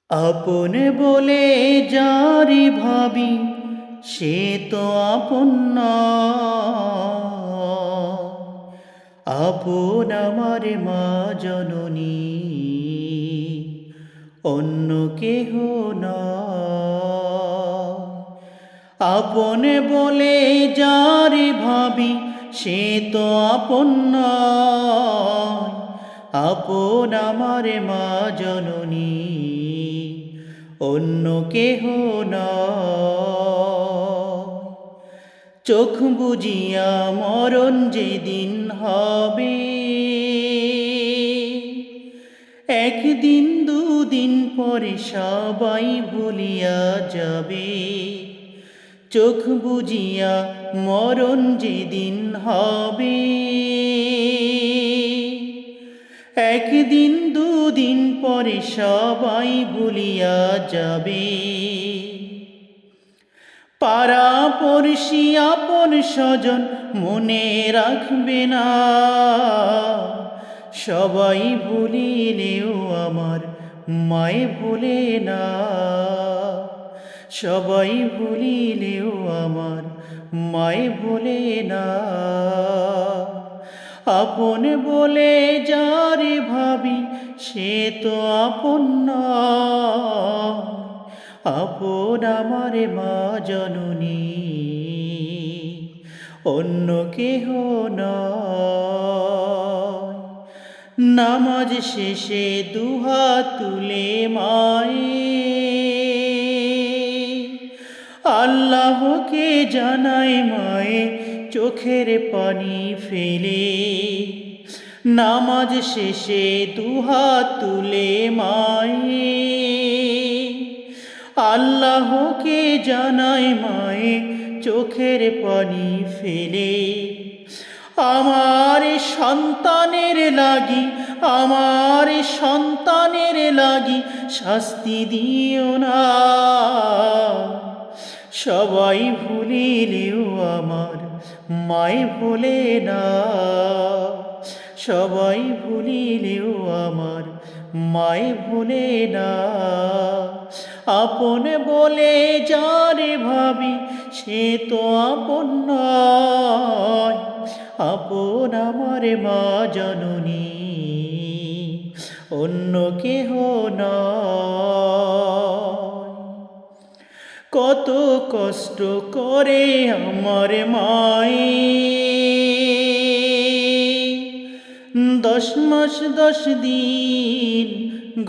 আপন বলে যারি ভাবি সে তো আপন নয়। আপন আমার মা জননী, অন্য কেহ নয়। আপন বলে যারি ভাবি সে তো আপন নয়। আপন আমার মা জননী, অন্য কেহ নয়। চোখ বুজিয়া মরণ যেদিন হবে, একদিন দুদিন পরে সবাই ভুলিয়া যাবে। চোখ বুজিয়া মরণ যেদিন হবে, একদিন দুদিন পরে সবাই ভুলিয়া যাবে। পাড়া পড়শি আপন স্বজন মনে রাখবে না, সবাই ভুলিলেও আমার মায় ভুলে না। সবাই ভুলিলেও আমার মায় ভুলে না। আপন বলে যারে ভাবি সে তো আপন নয়। আপন আমার মা জননী, অন্য কেহ নয়। নামাজ শেষে দুহাত তুলে মায়ে আল্লাহকে জানায় মায়ে চোখের পানি ফেলে। নামাজ শেষে দুহাত তুলে মায়ে আল্লাহকে জানায় মায়ে চোখের পানি ফেলে। আমার সন্তানের লাগি, আমার সন্তানের লাগি শাস্তি দিও না। সবাই ভুলিলেও আমার মায় ভোলে না। সবাই ভুলিলেও আমার মায় ভোলে না। আপন বলে যারে ভাবি সে তো আপন নয়। আপন আমার মা জননী, অন্য কেহ নয়। কত কষ্ট করে আমার মায়ে 10 মাস 10 দিন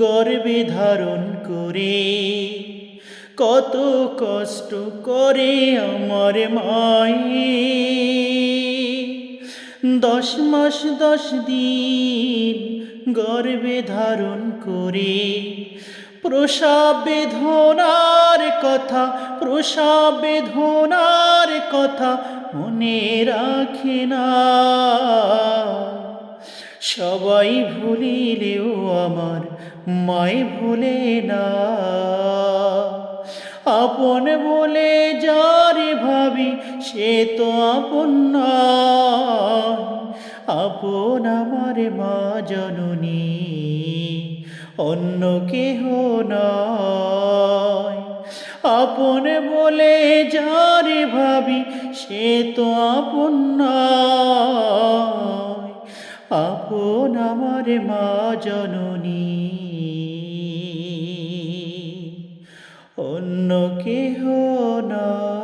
গর্ভে ধারণ করে। কত কষ্ট করে আমার মায়ে 10 মাস 10 দিন গর্ভে ধারণ করে। প্রসব বেদনার কথা, প্রসব বেদনার কথা মনে রাখে না। সবাই ভুলিলেও আমার মায় ভোলে না। আপন বলে যারে ভাবি সে তো আপন নয়। আপন আমার মা জননী, অন্য কেহ নয়। আপন বলে যারে ভাবি সে তো আপন নয়। আপন আমার মা জননী, অন্য কেহ নয়।